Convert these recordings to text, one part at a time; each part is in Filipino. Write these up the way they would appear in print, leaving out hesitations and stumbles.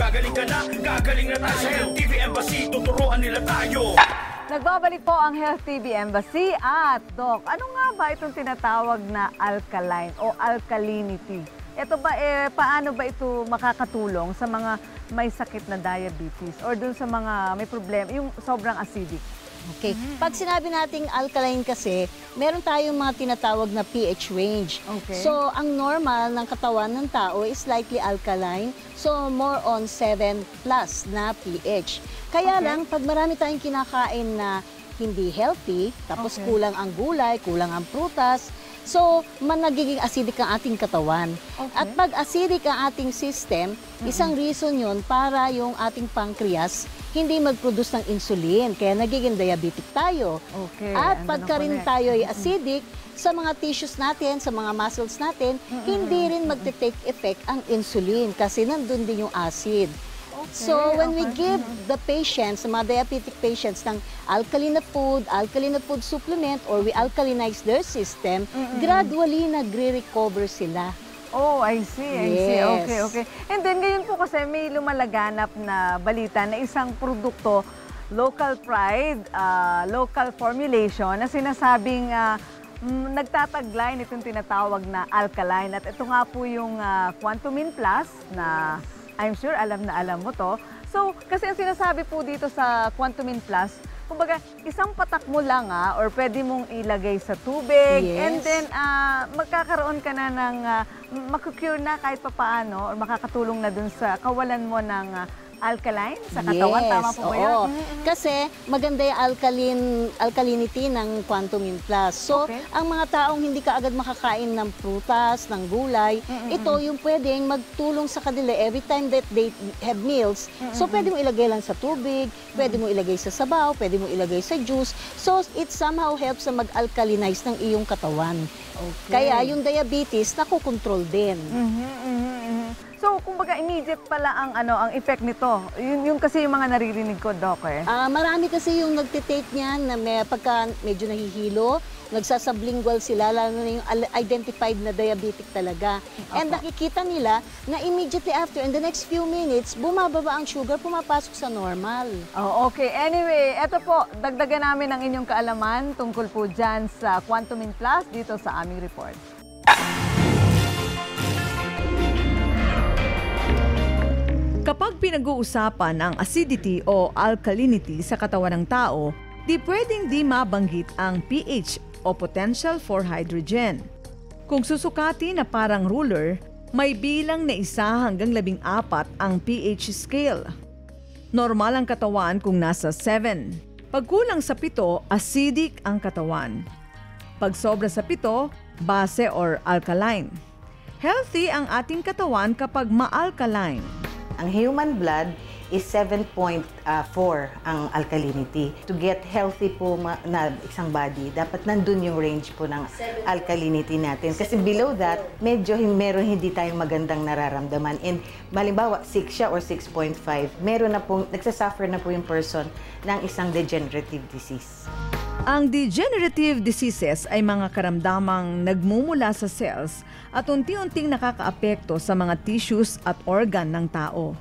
gagaling ka na, gagaling na tayo. Sa Health TV Embassy, tuturuan nila tayo. Nagbabalik po ang Health TV Embassy at Doc, ano nga ba itong tinatawag na alkaline o alkalinity? Ito ba, paano ba ito makakatulong sa mga may sakit na diabetes or dun sa mga may problema, yung sobrang acidic? Okay. Pag sinabi nating alkaline kasi, meron tayong mga tinatawag na pH range. Okay. So, ang normal ng katawan ng tao is slightly alkaline. So, more on 7 plus na pH. Kaya lang, pag marami tayong kinakain na hindi healthy, tapos kulang ang gulay, kulang ang prutas, so, nagiging acidic ang ating katawan. At pag acidic ang ating system, isang reason yun para yung ating pancreas hindi mag-produce ng insulin. Kaya nagiging diabetic tayo. At pagka rin tayo ay acidic, sa mga tissues natin, sa mga muscles natin, hindi rin magte-take effect ang insulin kasi nandun din yung acid. So, when we give the patients, mga diabetic patients, ng alkaline food supplement, or we alkalinize their system, gradually nagre-recover sila. Oh, I see, I see. Yes. Okay. And then, ngayon po kasi may lumalaganap na balita na isang produkto, local pride, local formulation, na sinasabing nagtataglay nitong tinatawag na alkaline. At ito nga po yung Quantumin Plus na I'm sure alam na alam mo to. So, kasi ang sinasabi po dito sa Quantumin Plus, kumbaga, isang patak mo lang or pwede mong ilagay sa tubig. Yes. And then, magkakaroon ka na ng, makukure na kahit papaano or makakatulong na dun sa kawalan mo ng alkaline sa katawan. Yes, Tama po ba yun? Kasi maganda yung alkalinity ng Quantumin Plus. So, ang mga taong hindi kaagad makakain ng prutas, ng gulay, ito yung pwedeng magtulong sa kanila every time that they have meals. So, pwede mo ilagay lang sa tubig, pwede mo ilagay sa sabaw, pwede mo ilagay sa juice. So, it somehow helps na mag-alkalinize ng iyong katawan. Kaya yung diabetes, nakukontrol din. So, kumbaga, immediate pala ang effect nito. Yung kasi yung mga naririnig ko, Doc, marami kasi yung nagtitake niyan na pagka medyo nahihilo, nagsasublingual sila, lalo na yung identified na diabetic talaga. And nakikita nila na immediately after, in the next few minutes, bumababa ang sugar, pumapasok sa normal. Okay. Anyway, eto po, dagdagan namin ang inyong kaalaman tungkol po dyan sa Quantumin Plus dito sa aming report. Kapag pinag-uusapan ang acidity o alkalinity sa katawan ng tao, di pwedeng di mabanggit ang pH o potential for hydrogen. Kung susukati na parang ruler, may bilang na 1 hanggang 14 ang pH scale. Normal ang katawan kung nasa 7. Pag kulang sa 7, acidic ang katawan. Pag sobra sa 7, base or alkaline. Healthy ang ating katawan kapag ma-alkaline. Ang human blood is 7.4 ang alkalinity. To get healthy po na isang body, dapat nandun yung range po ng alkalinity natin. Kasi below that, medyo meron hindi tayong magandang nararamdaman. And malimbawa, 6 siya or 6.5, meron na pong, nagsasuffer na po yung person ng isang degenerative disease. Ang degenerative diseases ay mga karamdamang nagmumula sa cells at unti-unting nakakaapekto sa mga tissues at organ ng tao.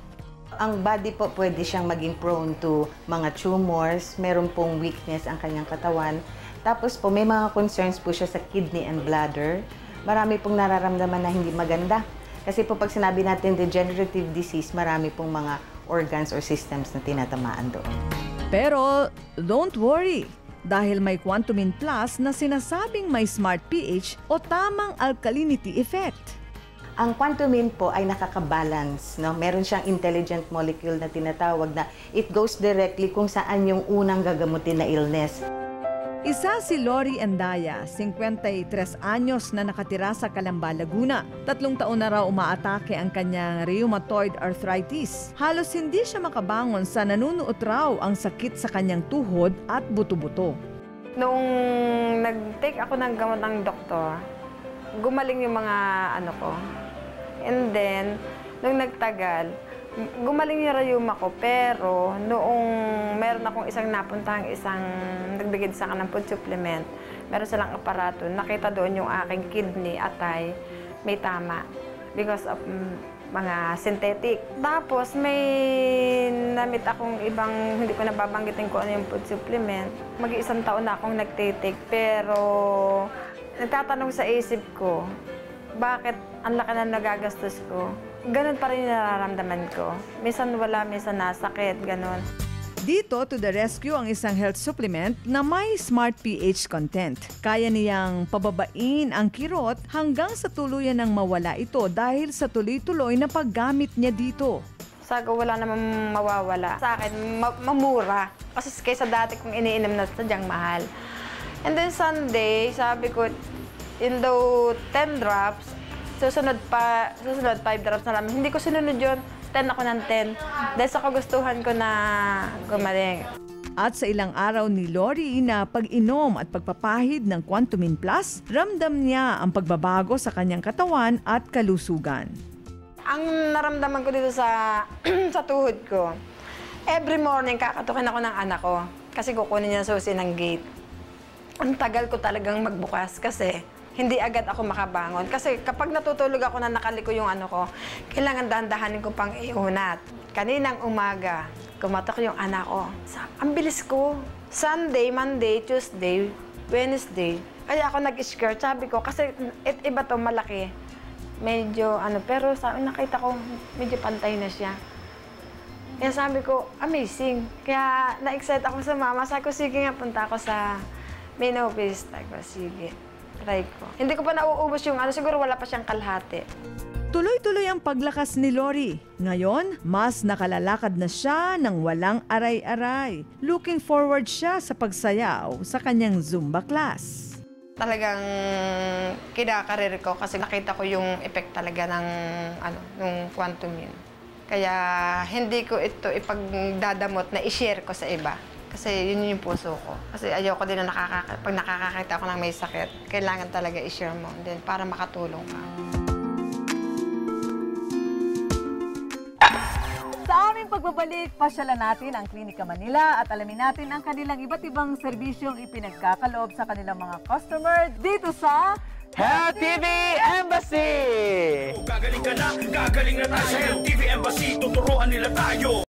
Ang body po pwede siyang maging prone to mga tumors, meron pong weakness ang kanyang katawan. Tapos po may mga concerns po siya sa kidney and bladder. Marami pong nararamdaman na hindi maganda. Kasi po pag sinabi natin degenerative disease, marami pong mga organs or systems na tinatamaan doon. Pero don't worry! Dahil may Quantumin Plus na sinasabing may smart pH o tamang alkalinity effect. Ang Quantumin po ay nakaka-balance, no? Meron siyang intelligent molecule na tinatawag na it goes directly kung saan yung unang gagamutin na illness. Isa si Lori Andaya, 53 anyos na nakatira sa Calamba, Laguna. 3 taon na raw umaatake ang kanyang rheumatoid arthritis. Halos hindi siya makabangon sa nanunuot raw ang sakit sa kanyang tuhod at buto-buto. Noong nag-take ako ng gamot ng doktor, gumaling yung mga ko. And then, nung nagtagal, gumaling yung rayuma ko, pero noong meron akong isang napuntahang nagbigay sa akin ng food supplement, meron silang aparato, nakita doon yung aking kidney, atay, may tama. Because of mga synthetic. Tapos may namit akong ibang, hindi ko nababanggitin ko ano yung food supplement. Mag-1 taon na akong nagtitake, pero nagtatanong sa isip ko, bakit ang laki na nagagastos ko? Ganon pa rin yung nararamdaman ko. Minsan wala, minsan nasakit, ganon. Dito to the rescue ang isang health supplement na may Smart pH content. Kaya niyang pababain ang kirot hanggang sa tuluyan ng mawala ito dahil sa tuloy-tuloy na paggamit niya dito. Sabi ko, wala namang mawawala. Sa akin, mamura. Kasi kaysa dati kong iniinom na sadyang mahal. And then Sunday, sabi ko, in though 10 drops, susunod 5 drops na lang. Hindi ko sinunod yun. 10 ako ng 10. Dahil sa kagustuhan ko na gumaling. At sa ilang araw ni Lori na pag-inom at pagpapahid ng Quantumin Plus, ramdam niya ang pagbabago sa kanyang katawan at kalusugan. Ang naramdaman ko dito sa sa tuhod ko, every morning kakatukin ako ng anak ko kasi kukunin niya susi ng gate. Ang tagal ko talagang magbukas kasi hindi agad ako makabangon. Kasi kapag natutulog ako na nakaliko yung ano ko, kailangan dahan-dahanin ko pang iunat. Kaninang umaga, kumatok yung anak ko. Ang bilis ko. Sunday, Monday, Tuesday, Wednesday. Kaya ako nag-skirt. Sabi ko, kasi iba to malaki. Medyo pero nakita ko, medyo pantay na siya. Kaya sabi ko, amazing. Kaya na-excite ako sa mama. Sabi ko, sige nga, punta ako sa main office. Sabi ko, sige. Try ko. Hindi ko pa nauubos yung siguro wala pa siyang kalahati. Tuloy-tuloy ang paglakas ni Lori. Ngayon, mas nakalalakad na siya ng walang aray-aray. Looking forward siya sa pagsayaw sa kanyang Zumba class. Talagang kinakarir ko kasi nakita ko yung effect talaga ng Quantumin. Kaya hindi ko ito ipagdadamot na i-share ko sa iba. Kasi yun yung puso ko. Kasi ayoko din na pag nakakakita ako ng may sakit, kailangan talaga i-share mo din para makatulong ka. Sa aming pagbabalik, pasyalan natin ang Klinika Manila at alamin natin ang kanilang iba't ibang serbisyong ipinagkakaloob sa kanilang mga customer dito sa Health TV Embassy! Gagaling ka na, gagaling na tayo sa Health TV Embassy, tuturuan nila tayo.